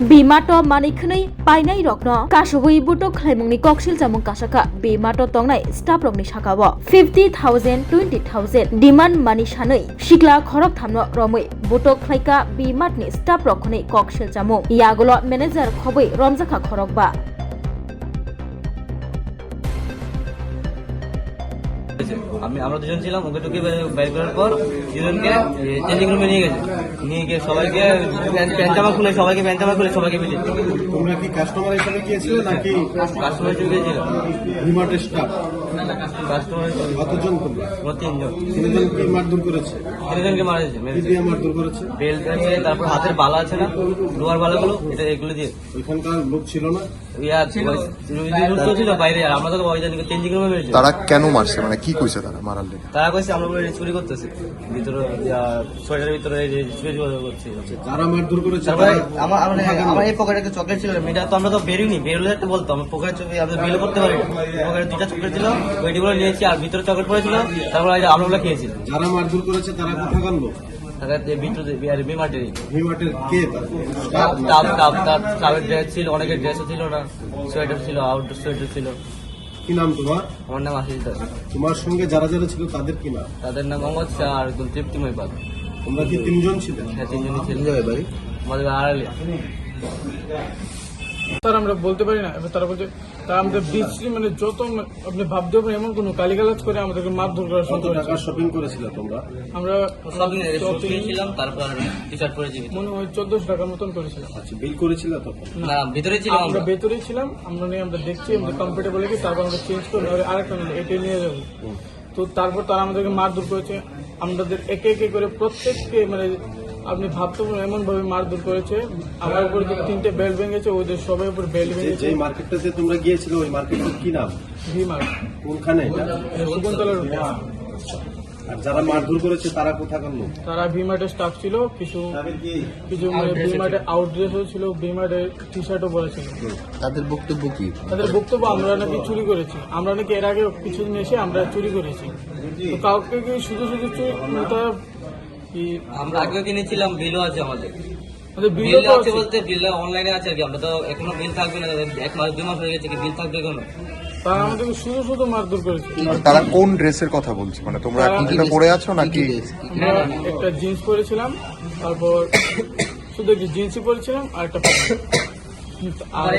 Bimato manikhnai painai rokno kasubui butok khlaimungni koksil jamung kasaka bimato tongnai staff rokni sakawo 50,000 20,000 demand mani sanai sikla khorok thamno romui butok khlaika bimatni staff rokhoni koksil jamung yagolo manager khobui romjaka khorokba আমরা দুজন ছিলাম ওকে টুকে বাইর করার পর দুজনকে changing রুমে নিয়ে গিয়ে সবাইকে প্যান্টামা খুলে সবাইকে মিলে। তোমরা কি কাস্টমার হিসেবে গিয়েছিলে নাকি কাস্টমার হিসেবে গিয়েছিল? ডিমার্টের স্টাফ কাস্টমার কতজন তোমরা? তিনজন। তিনজন কি মারধর করেছে? তিনজনকে মারেছে। কি দিয়ে মারধর করেছে? বেল্ট আছে, তারপর হাতের বালা আছে না, লোহার বালাগুলো, এগুলো দিয়ে। ওইখানকার লোক ছিল না? ছিল বাইরে, আর আমরা তো চেঞ্জিং রুমে মেরেছি। তারা কেন মারছে, মানে কি কইছে তারা মারার লেগে? তারা কইছে আমরা চুরি করতেছি ভিতরে, সোয়েটারের ভিতরে চুরি করছি। যারা মারধর করেছে তারপরে আমার এই পকেটে একটা চকলেট ছিল, মিটা তো আমরা তো বেরোইনি, বেরোলে একটা বলতো আমার পকেটে আমরা বিলও করতে পারি। পকেটে দুটা চকলেট ছিল, ওইগুলো নিয়েছি, আর ভিতরে চকলেট পড়েছিল, তারপরে আমরা খেয়েছি। যারা মারধর করেছে তারা কোথাকার লোক? ড্রেস ছিল, অনেকের ড্রেসও ছিল না, সোয়েটার ছিল, আউটডোর সোয়েটার ছিল। কি নাম তোমার? আমার নাম আশিস দাস। তোমার সঙ্গে যারা যারা ছিল তাদের কি নাম? তাদের নাম মোহাম্মদ শাহ আর তৃপ্তিময় পাল। তোমরা কি তিনজন ছিলে? হ্যাঁ, তিনজনই ছিল। আমাদের আড়ালিয়া। স্যার আমরা বলতে পারি না। এবার তারা বলছে তারা আমাদের বিশ্রী, মানে যত আপনি ভাবতে পারেন এমন কোন গালিগালাজ করে আমাদেরকে মারধর করার কত টাকা শপিং করেছিল তোমরা? আমরা ছিলাম, তারপর টি শার্ট পরেছি, মনে হয় 1400 টাকার মতন করেছিলাম। আচ্ছা, বিল করেছিল তখন? না, ভিতরে ছিলাম। আমরা ভেতরেই ছিলাম। আমরা নিয়ে আমরা দেখছি আমাদের কমফোর্টেবল কি, তারপর আমরা চেঞ্জ করে আরেকটা নিলে এটাই নিয়ে যাবো। তো তারপর তারা আমাদেরকে মারধর করেছে। আমাদের একে একে করে প্রত্যেককে, মানে আপনি ভাবতে পারেন এমন ভাবে মারধর করেছে। আমার উপরে 3টে বেল্ট ভেঙেছে, ওদের সবাই উপর বেল্ট ভেঙেছে। যে মার্কেটটাতে তোমরা গিয়েছিলে ওই মার্কেটের কি নাম? V mart. কোনখানে এটা? সুগন্তলার উপর। আর যারা মারধর করেছে তারা কোথাকার লোক? তারা ভিমার্টের স্টাফ ছিল, কিছু মানে ভিমার্টের আউটড্রেসও ছিল, ভিমার্টের টি শার্টও পরা ছিল। তাদের বক্তব্য কি? তাদের বক্তব্য আমরা নাকি চুরি করেছি, আমরা নাকি এর আগে কিছুদিন এসে আমরা চুরি করেছি। তো কাউকে কি শুধু শুধু চুরি, তারা কি আমরা আগেও কিনেছিলাম, বিলও আছে আমাদের। বিল বিল আছে বলতে বিল অনলাইনে আছে আর কি। আমরা তো এখনো বিল থাকবে না, 1 মাস 2 মাস হয়ে গেছে, কি বিল থাকবে এখনো? তারা আমাদেরকে শুধু শুধু মারধর করেছে। তারা কোন ড্রেসের কথা বলছে, মানে তোমরা কিছুটা পরে আছো নাকি? আমরা একটা জিন্স পরেছিলাম, তারপর শুধু একটা জিন্সই পরেছিলাম আর একটা আর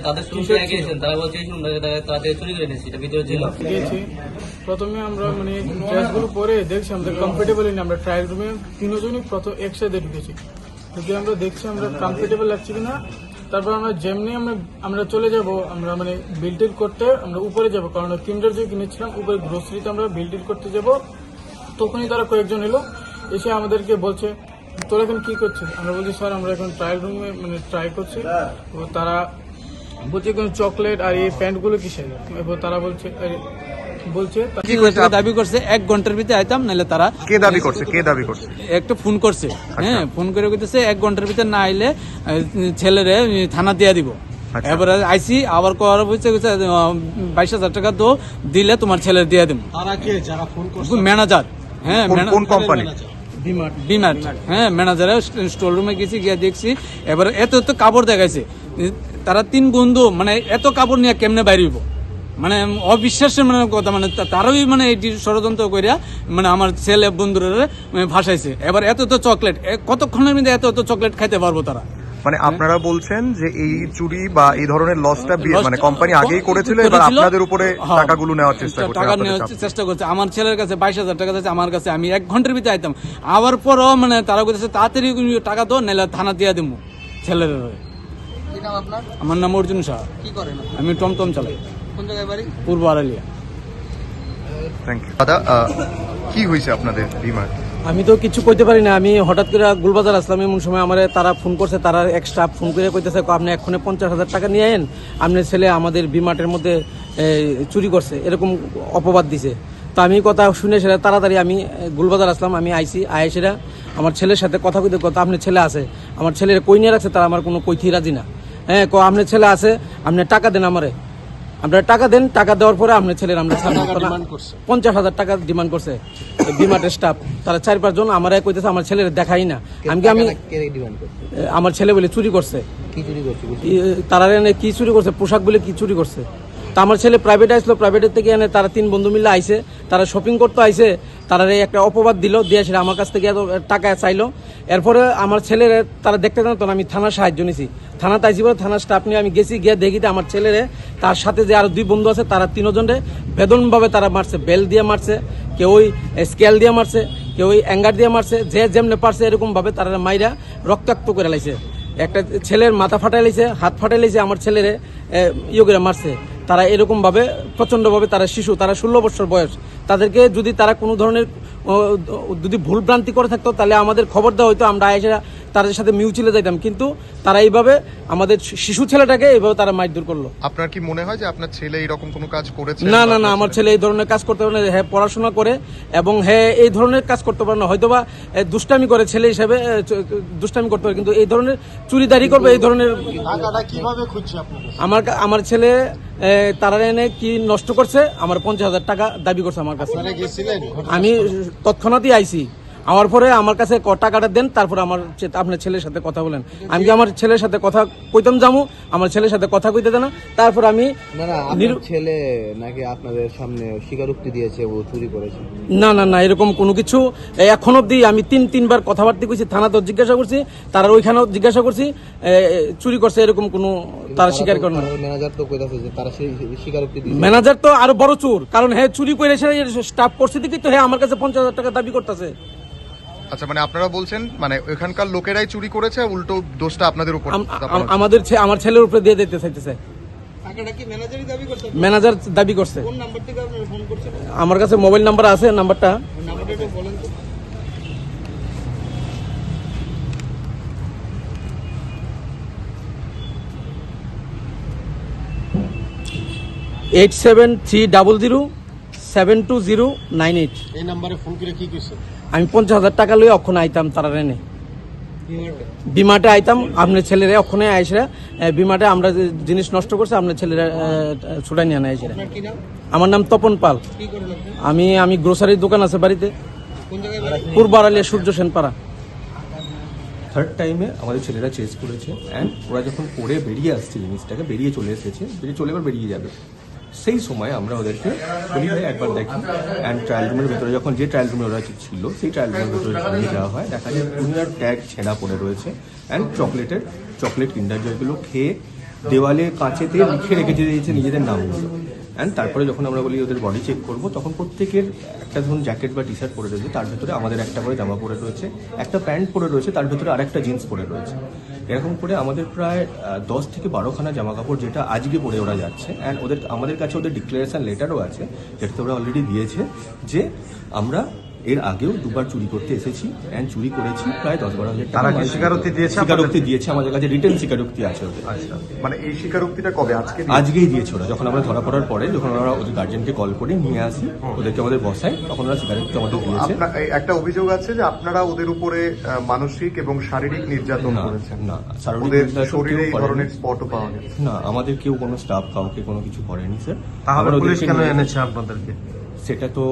তাদের শুনতে গিয়েছেন, তারা বলছে তাদের চুরি করে নিয়েছি, এটা ভিতরে ছিল। গিয়েছি প্রথমে আমরা মানে ড্রেসগুলো পরে দেখছি আমাদের কমফোর্টেবল নেই। আমরা ট্রায়াল রুমে তিনজনই প্রথম একসাথে ঢুকেছি, যদি আমরা দেখছি আমরা কমফোর্টেবল লাগছে কিনা। তারপর আমরা যেমনি আমরা চলে যাব, আমরা মানে বিল টিল করতে আমরা উপরে যাব, কারণ কিন্ডার যে কিনেছিলাম উপরে গ্রোসারিতে আমরা বিল টিল করতে যাব। তখনই তারা কয়েকজন এলো, এসে আমাদেরকে বলছে তোরা এখন কি করছিস? আমরা বলছি স্যার আমরা এখন ট্রায়াল রুমে মানে ট্রাই করছি। তো তারা বলছে কোন চকলেট আর এই প্যান্টগুলো কিসের? এবার তারা বলছে দাবি করছে 1 ঘন্টার ভিতরে আইতাম, নাহলে তারা কে দাবি করছে? একটা ফোন করছে, হ্যাঁ, ফোন করে কইতেছে 1 ঘন্টার ভিতরে না আইলে ছেলেরে থানা দিয়ে দিব। এবারে আইসি আবার করার বলছে 22,000 টাকা তো দিলে তোমার ছেলে দিয়ে দিব। তারা কে যারা ফোন করছে? ম্যানেজার। হ্যাঁ, কোন কোম্পানি? বিমার্ট। হ্যাঁ, ম্যানেজারের স্টোর রুমে গেছি, গিয়ে দেখছি এবার এত কাপড় দেখাইছে। তারা 3 বন্ধু, মানে এত কাপড় নিয়ে কেমনে বাইরিব, মানে অবিশ্বাসের মানে কথা। মানে তারাই মানে এটি ষড়যন্ত্র করিয়া মানে আমার ছেলে বন্ধুরা ভাসাইছে। এবার এত চকলেট, কতক্ষণের মধ্যে এত চকলেট খাইতে পারবো তারা? মানে আপনারা বলছেন যে এই চুরি বা এই ধরনের লসটা মানে কোম্পানি আগেই করেছিল, এবার আপনাদের উপরে টাকাগুলো নেওয়ার চেষ্টা করছে। আমার ছেলের কাছে 22,000 টাকা আছে, আমার কাছে আমি 1 ঘন্টার ভিতরে আইতাম। আবার পরও মানে তারা বলতেছে তাড়াতাড়ি টাকা তো নাহলে থানা দিয়ে দিব ছেলের। আমার নাম অর্জুন শাহ। আমি টমটম চালাই। কোন জায়গায় বাড়ি? পূর্ব আড়ালিয়া। Thank you. দাদা, কি হয়েছে আপনাদের ডিমান্ড? আমি তো কিছু কইতে পারি না। আমি হঠাৎ করে গুলবাজার আসলাম, এমন সময় আমার তারা ফোন করছে, তারা এক স্টাফ ফোন করে কইতেছে আপনি এক্ষণে 50,000 টাকা নিয়ে আইন, আপনার ছেলে আমাদের বিমার্টের মধ্যে চুরি করছে, এরকম অপবাদ দিছে। তো আমি কথা শুনে সেটা তাড়াতাড়ি আমি গুলবাজার আসলাম। আমি আইসেরা আমার ছেলের সাথে কথা কইতে আপনার ছেলে আছে, আমার ছেলের কই নিয়ে রাখছে, তারা আমার কোনো কইথি রাজি না। হ্যাঁ, আপনার ছেলে আছে, আপনি টাকা দেন আমারে। আপনারা টাকা দেন, টাকা দেওয়ার পরে আপনার ছেলের আমরা ছাড়বো। 50,000 টাকা ডিমান্ড করছে বিমার্টের স্টাফ, তারা 4-5 জন। আমার কইতেছে আমার ছেলের দেখাই না। আমি আমার ছেলে বলে চুরি করছে, তারা এনে কি চুরি করছে, পোশাক বলে কি চুরি করছে। তা আমার ছেলে প্রাইভেটে আসলো, প্রাইভেটের থেকে এনে তারা 3 বন্ধু মিলে আইছে, তারা শপিং করতে আইছে, তারা একটা অপবাদ দিল, দিয়ে সেটা আমার কাছ থেকে এত টাকা চাইলো। এরপরে আমার ছেলের তারা দেখতে জানো, তখন আমি থানার সাহায্য নিয়েছি। থানাতে আইসি বলে থানার স্টাফ নিয়ে আমি গেছি, গিয়ে দেখিতে আমার ছেলেরে তার সাথে যে আরো 2 বন্ধু আছে, তারা 3 জনে বেদনভাবে তারা মারছে, বেল দিয়ে মারছে, কেউ ওই স্কেল দিয়ে মারছে, কেউ ওই অ্যাঙ্গার দিয়ে মারছে, যে যেমনে পারছে এরকম ভাবে তারা মাইরা রক্তাক্ত করে লাইছে। একটা ছেলের মাথা ফাটাই লাইছে, হাত ফাটাই লাইছে, আমার ছেলেরে ইয়ে করে মারছে। তারা এরকম ভাবে প্রচন্ডভাবে, তারা শিশু, তারা 16 বছর বয়স, তাদেরকে যদি তারা কোনো ধরনের যদি ভুল ভ্রান্তি করে থাকতো তাহলে আমাদের খবর দেওয়া হয়তো, আমরা এসে তাদের সাথে মিউচুয়ালে যাইতাম। কিন্তু তারা এইভাবে আমাদের শিশু ছেলেটাকে এইভাবে তারা মারধর করলো। আপনার কি মনে হয় যে আপনার ছেলে এরকম কোনো কাজ করেছে? না না না, আমার ছেলে এই ধরনের কাজ করতে পারে না। হ্যাঁ পড়াশোনা করে এবং হ্যাঁ এই ধরনের কাজ করতে পারে না, হয়তোবা দুষ্টামি করে, ছেলে হিসাবে দুষ্টামি করতে পারে, কিন্তু এই ধরনের চুরিদারি করবে, এই ধরনের আমার ছেলে তারা এনে কি নষ্ট করছে, আমার 50,000 টাকা দাবি করছে আমার কাছে। আমি তৎক্ষণাৎই আইছি, আমার পরে আমার কাছে টাকাটা দেন, তারপর আপনার ছেলের সাথে কথা বলেন। আমি আমার ছেলের সাথে কথা কইতাম যাবো, আমার ছেলের সাথে কথা কইতে দেন না। তারপর আমি ছেলে নাকি আপনাদের সামনে স্বীকারোক্তি দিয়েছে ও চুরি করেছে? না না না, এরকম কোনো কিছু এখন অব্দি আমি 3বার কথাবার্তা কইছি, থানাতেও জিজ্ঞাসা করছি, তারা ওইখানেও জিজ্ঞাসা করছি, চুরি করছে এরকম কোনো তারা স্বীকার করে না। ম্যানেজার তো কইতাছে যে তারা স্বীকারোক্তি দিয়েছে। ম্যানেজার তো আরো বড় চোর, কারণ হ্যাঁ চুরি করে স্টাফ করছে দেখি তো হ্যাঁ আমার কাছে 50,000 টাকা দাবি করতেছে। আচ্ছা, মানে আপনারা বলছেন মানে ওখানকার লোকেরাই চুরি করেছে, উল্টো দোষটা আপনাদের উপর? আমার ছেলের উপরে দিয়ে দিতে চাইতেছে। ম্যানেজার দাবি করছে। আমার কাছে মোবাইল নাম্বার আছে, নাম্বারটা 8730072098। এই নম্বরে ফোন করে কি কইছে? আমি 50,000 টাকা লই অক্ষণে আইতাম, তারা রেনে বিমাটে আইতাম, আপনার ছেলেরা অক্ষণে আইসরা বিমাটে আমরা যে জিনিস নষ্ট করছে আপনার ছেলেরা ছুটাই নিয়ে আনা আইসরা। আমার নাম তপন পাল। আমি গ্রোসারির দোকান আছে বাড়িতে, পূর্ব আড়ালিয়া সূর্য সেনপাড়া। থার্ড টাইমে আমাদের ছেলেরা চেস করেছে অ্যান্ড ওরা যখন পড়ে বেরিয়ে আসছে জিনিসটাকে, বেরিয়ে চলে এসেছে, বেরিয়ে যাবে, সেই সময় আমরা ওদেরকে বলি ভাই একবার দেখি। অ্যান্ড ট্রায়াল রুমের ভেতরে যখন যে ট্রায়াল রুমে ওরা ছিল সেই ট্রায়াল রুমের ভেতরে নিয়ে যাওয়া হয়, দেখা যায় দুনিয়ার ট্যাগ ছেঁড়া পড়ে রয়েছে অ্যান্ড চকলেট কিন্ডার জয়গুলো খেয়ে দেওয়ালে কাঁচেতে লিখে রেখে দিয়েছে নিজেদের নামগুলো। অ্যান্ড তারপরে যখন আমরা বলি ওদের বডি চেক করবো, তখন প্রত্যেকের একটা ধরুন জ্যাকেট বা টি শার্ট পরে রয়েছে, তার ভেতরে আমাদের একটা করে জামা পরে রয়েছে, একটা প্যান্ট পরে রয়েছে, তার ভেতরে আরেকটা জিন্স পরে রয়েছে। এরকম করে আমাদের প্রায় 10 থেকে 12খানা জামা কাপড় যেটা আজকে পরে ওরা যাচ্ছে। অ্যান্ড আমাদের কাছে ওদের ডিক্লারেশন লেটারও আছে, যেটাতে ওরা অলরেডি দিয়েছে যে আমরা এর আগেও 2বার চুরি করতে এসেছি অ্যান্ড চুরি করেছি প্রায় 10-12 হাজার টাকা। স্বীকারোক্তি দিয়েছে আমাদের কাছে, রিটেন স্বীকারোক্তি আছে ওদের। আচ্ছা, মানে এই স্বীকারোক্তিটা কবে? আজকেই দিয়েছে ওরা। যখন আমরা ধরা পড়ার পরে যখন আমরা ওদের গার্জেনকে কল করে নিয়ে আসি, ওদেরকে আমাদের বসাই, তখন ওরা স্বীকারোক্তি আমাদের দিয়েছে। একটা অভিযোগ আছে যে আপনারা ওদের উপরে মানসিক এবং শারীরিক নির্যাতন করেছেন। না, ওদের শরীরে এই ধরনের স্পটও পাওয়া গেছে? না, আমাদের কেউ কোনো স্টাফ কাউকে কোনো কিছু করেনি স্যার। তাহলে পুলিশ কেন এনেছে আপনাদেরকে? সেটা তো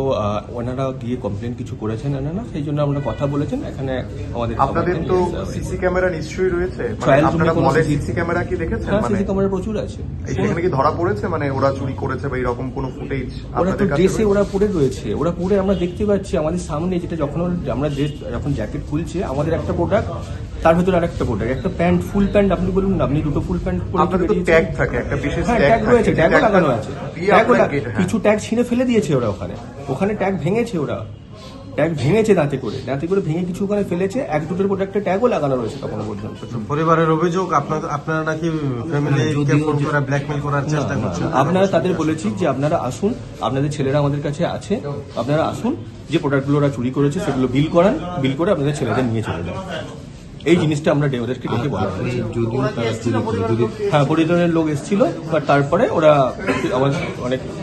ওনারা গিয়ে কমপ্লেন কিছু করেছেন না, সেই জন্য আমরা কথা বলেছেন। এখানে আমাদের আপনাদের তো সিসি ক্যামেরা নিশ্চয়ই রয়েছে, আপনারা মলের সিসি ক্যামেরা কি দেখেছেন? মানে সিসি ক্যামেরা প্রচুর আছে, সেখানে কি ধরা পড়েছে মানে ওরা চুরি করেছে বা এরকম কোনো ফুটেজ? ওরা তো ড্রেসে ওরা পরে রয়েছে, ওরা পরে আমরা দেখতে পাচ্ছি আমাদের সামনে, যেটা যখন আমরা ড্রেস যখন জ্যাকেট খুলছে, আমাদের একটা প্রোডাক্ট, তার ভেতরে আরেকটা প্রোডাক্ট, একটা প্যান্ট, ফুল প্যান্ট আপনি বলুন না, আপনি দুটো ফুল প্যান্ট পরে আপনাদের তো ট্যাগ থাকে, একটা বিশেষ ট্যাগ রয়েছে, ট্যাগও লাগানো আছে। কিছু ট্যাগ ছিঁড়ে ফেলে দিয়েছে ওরা, ওখানে ট্যাগ ভেঙেছে, ওরা ট্যাগ ভেঙেছে দাঁতে করে ভেঙে কিছু ওখানে ফেলেছে। 1-2টোর প্রোডাক্টে ট্যাগও লাগানো রয়েছে তখন পর্যন্ত। পরিবারের অভিযোগ আপনারা নাকি ফ্যামিলিকে ফোন করে ব্ল্যাকমেল করার চেষ্টা করছেন। আপনারা তাদের বলেছি যে আপনারা আসুন, আপনাদের ছেলেরা আমাদের কাছে আছে, আপনারা আসুন, যে প্রোডাক্টগুলো ওরা চুরি করেছে সেগুলো বিল করে আপনাদের ছেলেদের নিয়ে চলে যান। এই জিনিসটা আমরা ওদেরকে ডেকে বলা আপনি যদিও তারা চুরি করে, যদি হ্যাঁ পরিজনের লোক এসেছিল, বাট তারপরে ওরা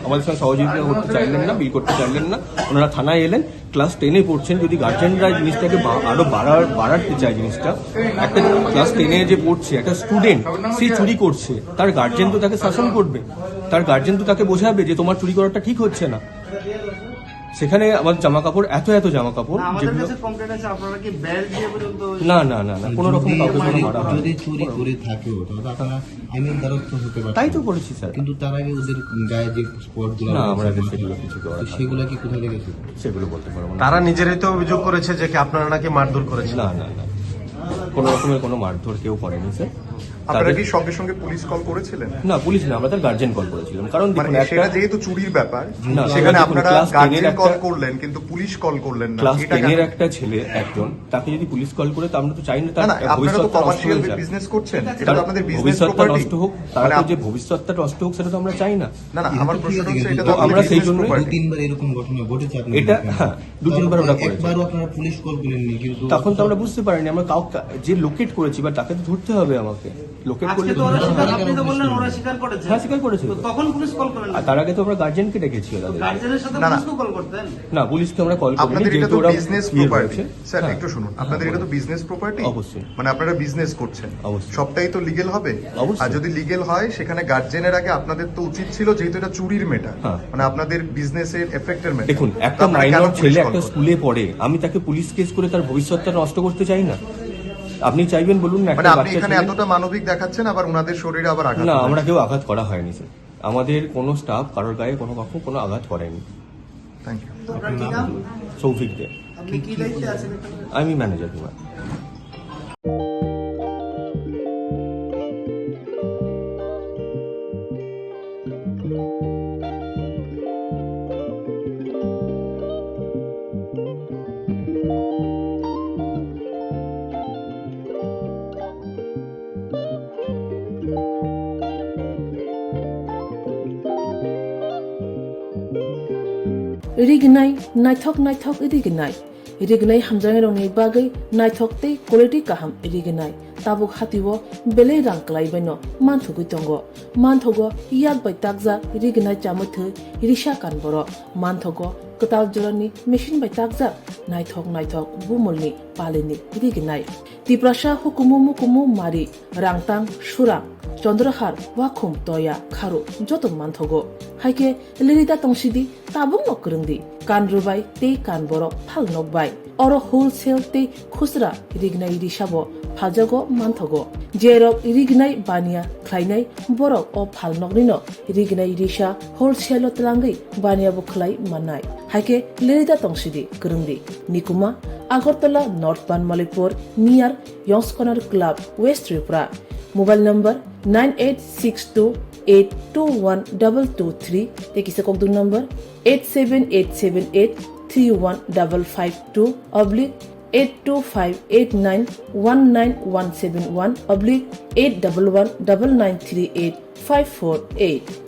আমাদের সঙ্গে সহযোগিতা করতে চাইলেন না, বিল করতে চাইলেন না। ওনারা থানায় এলেন, ক্লাস 10-এ পড়ছেন। যদি গার্জেনরা জিনিসটাকে আরো বাড়াতে চায়, জিনিসটা একটা ক্লাস 10-এ যে পড়ছে একটা স্টুডেন্ট, সে চুরি করছে, তার গার্জেন তো তাকে শাসন করবে, তার গার্জেন তো তাকে বোঝাবে যে তোমার চুরি করাটা ঠিক হচ্ছে না। সেখানে আমার জামা কাপড় এত জামা কাপড়, যেগুলো না না না না কোনো রকম কাউকে কোনো মারা হয় যদি চুরি করে থাকে তাহলে আপনারা আইনের দ্বারস্থ হতে পারেন। তাই তো করেছি স্যার। কিন্তু তার আগে ওদের গায়ে যে স্পটগুলো না, আমরা সেগুলো কিছু করা হয় না। সেগুলো কি কোথায় রেখেছে? সেগুলো বলতে পারবো না। তারা নিজেরাই তো অভিযোগ করেছে যে কি আপনারা নাকি মারধর করেছেন। না না না, কোনো রকমের কোনো মারধর কেউ করেনি স্যার। আপনারা কি সঙ্গে সঙ্গে পুলিশ কল করেছিলেন? না, পুলিশ না, আমরা তার গার্জেন কল করেছিলাম। কারণ দেখুন, মানে সেটা একটা যেহেতু চুরির ব্যাপার, না, সেখানে দেখুন, আপনারা ক্লাস 10-এর গার্জেন কল একটা- করলেন কিন্তু পুলিশ কল করলেন না, ক্লাস এটা 10-এর কেন? একটা ছেলে একজন, তাকে যদি পুলিশ কল করে, তো আমরা তো চাই না না তার না, আপনারা তো ভবিষ্যৎটা নষ্ট কমার্শিয়াল হয়ে যাক। বিজনেস করছেন, এটা তার তো আপনাদের বিজনেস ভবিষ্যৎটা প্রপার্টি। নষ্ট হোক, তার তো যে ভবিষ্যৎটা নষ্ট হোক, সেটা তো আমরা চাই না। না না, আমার প্রশ্ন হচ্ছে এটা তো তো আমরা আমরা সেই সেই জন্যই- জন্য 2-3 বার এরকম ঘটনা ঘটেছে আপনাদের এটা এখানে। হ্যাঁ 2-3 বার ওরা করেছে। একবারও আপনারা পুলিশ কল করেননি, কিন্তু তখন তো আমরা বুঝতে পারিনি, আমরা কাউকে যে লোকেট করেছি বা তাকে তো ধরতে হবে আমাকে। লোকেট করলে তো আপনি তো বললেন ওরা স্বীকার করেছে, হ্যাঁ স্বীকার করেছে তো। তখন পুলিশ কল করেন আর তার আগে তো আমরা গার্জেনকে ডেকেছি তাদের। গার্জেনের সাথে না, না। পুলিশকে কল করতেন। না, পুলিশকে আমরা কল করিনি, আপনাদের এটা যেহেতু তো ওরা বিজনেস ইয়ে প্রপার্টি। হয়েছে। স্যার হ্যাঁ। একটু শুনুন, আপনাদের এটা তো বিজনেস প্রপার্টি। অবশ্যই। মানে আপনারা বিজনেস করছেন, অবশ্যই। সবটাই তো লিগেল হবে। অবশ্যই। আর যদি লিগেল হয়, সেখানে গার্জেনের আগে আপনাদের তো উচিত ছিল, যেহেতু এটা চুরির মেটা, হ্যাঁ। মানে আপনাদের বিজনেসের এফেক্টের মেটা। দেখুন, একটা মাইনর ছেলে একটা স্কুলে পড়ে, আমি তাকে পুলিশ কেস করে তার ভবিষ্যৎটা নষ্ট করতে চাই না। আপনি চাইবেন বলুন না, মানে একটা আপনি বাচ্চা এখানে ছেলে- এতটা মানবিক দেখাচ্ছেন, আবার ওনাদের শরীরে আবার আঘাত না, করবেন। আমরা কেউ আঘাত করা হয়নি স্যার। আমাদের কোনো স্টাফ কারোর গায়ে কোনো আঘাত করেনি। Thank you. সৌভিক দে, আপনি কি দায়িত্বে আছেন? আমি ম্যানেজার কুমার। रिगनाय नायथक नायथक रिगनाय रिगनाय हामजानाय रंनि बागै नायथक तै क्वालिटी काहाम रिगनाय ताबुक हातिव बेले रां क्लाइबायनो मानथुगै दंगो मानथगो याद बाय तागजा रिगनाय चामथो रिसा कानबरो मानथगो कताल जरानि मेशिन बाय तागजा नायथक नायथक बुमलनि पालिनि रिगनाय तिप्रासा हुकुमु मुकुमु मारि रांतां सुरां चंद्रहार वाखुम तया खारु जतो मानथगो हाइके लिरिदा तंसिदि ताबुं नकरंदि कानरुबाय ते कानबरो फाल नकबाय अरो होलसेल ते खुसरा रिगनाय रिसाबो फाजगो मानथगो जेरक रिगनाय बानिया ख्लायनाय बरक अ फाल नकनिनो रिगनाय रिसा होलसेल तलांगै बानियाबो खलाय माननाय हाइके लिरिदा तंसिदि करंदि निकुमा Agartala north Banamalipur near Young's corner club west Tripura mobile number 9862821223 tekisa kokdung number 87878315552 /82589191171 /8119938 548